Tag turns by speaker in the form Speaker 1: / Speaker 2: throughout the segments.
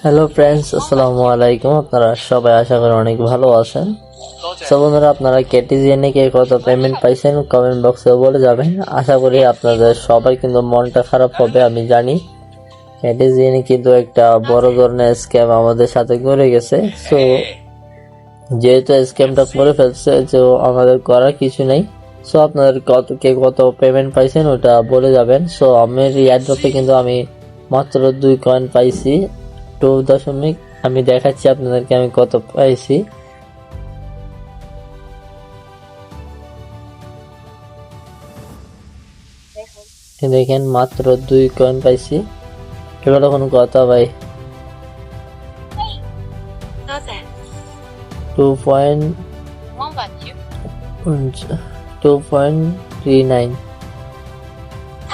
Speaker 1: Hello friends, আসসালামু আলাইকুম। আপনারা সবাই আশা করি অনেক ভালো আছেন। সো বন্ধুরা, আপনারা কেটিজিএনে কে কত পেমেন্ট পাইছেন কমেন্ট বক্সে বলে যাবেন। আশা করি আপনাদের সবাই কিন্তু মনটা খারাপ হবে, আমি জানি। কেটিজিএনে কিন্তু একটা বড় ধরনের স্ক্যাম আমাদের সাথে করে গেছে। সো যেহেতু স্ক্যামটা করে ফেলছে, তো আমাদের করার কিছু নেই। সো আপনাদের কত পেমেন্ট পাইছেন ওটা বলে যাবেন। সো আমার এয়ারড্রপে কিন্তু আমি মাত্র 2 কয়েন পাইছি, 2 আমি দেখাচ্ছি আপনাদেরকে আমি কত পাইছি। দেখেন মাত্র 2 কয়েন পাইছি। এবার কোনো কথা ভাই, 2.39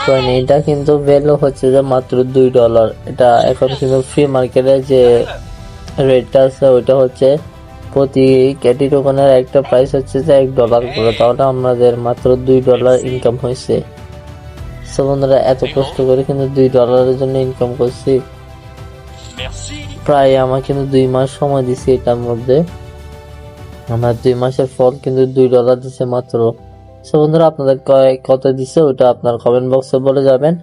Speaker 1: কয়েন। এটা কিন্তু ভ্যালু হচ্ছে যে মাত্র $2। এটা এখন কিন্তু ফ্রি মার্কেটে যে রেটটা আছে ওইটা হচ্ছে প্রতি ক্যাটি টোকেনের একটা প্রাইস হচ্ছে যে $1 করে। তাহলে আমাদের মাত্র $2 ইনকাম হয়েছে। সো বন্ধুরা, এত কষ্ট করে কিন্তু $2 জন্য ইনকাম করছি। প্রায় আমার কিন্তু 2 মাস সময় দিছি এটার মধ্যে। আমার 2 মাসের ফল কিন্তু $2 দিছে মাত্র। সো বন্ধুরা, আপনাদের কত দিছে ওটা আপনার কমেন্ট বক্সে বলে যাবেন।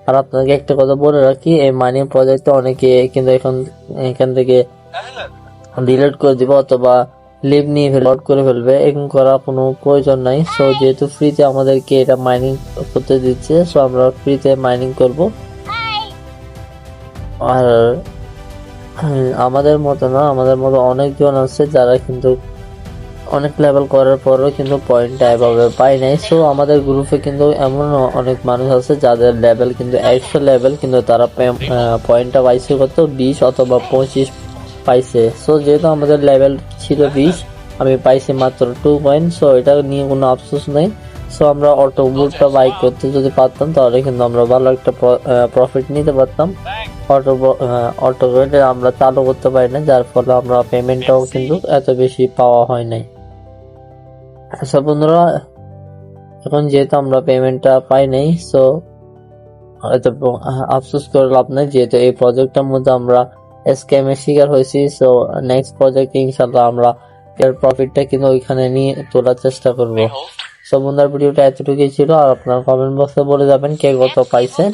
Speaker 1: আর আপনাকে একটা কথা বলে রাখি, এই মানি প্রজেক্টে অনেকে কিন্তু এখান থেকে ডিলিট করে দিবে অথবা লিভ নিয়ে লট করে ফেলবে। এরকম করার কোনো প্রয়োজন নাই। সো যেহেতু ফ্রিতে আমাদেরকে এটা মাইনিং করতে দিচ্ছে, সো আমরা ফ্রিতে মাইনিং করব। আর আমাদের মতো না, আমাদের মতো অনেকজন আছে যারা কিন্তু অনেক লেভেল করার পরও কিন্তু পয়েন্টটা এভাবে পায় নাই। সো আমাদের গ্রুপে কিন্তু এমন অনেক মানুষ আছে যাদের লেভেল কিন্তু 100 লেভেল, কিন্তু তারা পয়েন্টটা পাইছে কত 20 অথবা 25 পাইছে। সো যেহেতু আমাদের লেভেল ছিল 20, আমি পাইছি মাত্র 2 পয়েন্ট। সো এটা নিয়ে কোনো আফসোস নেই। সো আমরা অটো বুটটা বাই করতে যদি পারতাম তাহলে কিন্তু আমরা ভালো একটা প্রফিট নিতে পারতাম। অটো বুটে আমরা চালু করতে পারি না, যার ফলে আমরা পেমেন্টটাও কিন্তু এত বেশি পাওয়া হয় নাই। আচ্ছা বন্ধুরা, এখন যেহেতু আমরা পেমেন্টটা পাই নাই, সো হয়তো আফসোস করে লাভ নাই, যেহেতু এই প্রজেক্টটার মধ্যে আমরা স্ক্যামের শিকার হয়েছি। সো নেক্সট প্রজেক্টে ইনশাল্লাহ আমরা এর প্রফিটটা কিন্তু ওইখানে নিয়ে তোলার চেষ্টা করব। সো বন্ধুরা, ভিডিওটা এতটুকুই ছিল। আর আপনার কমেন্ট বক্সে বলে যাবেন কে কত পাইছেন।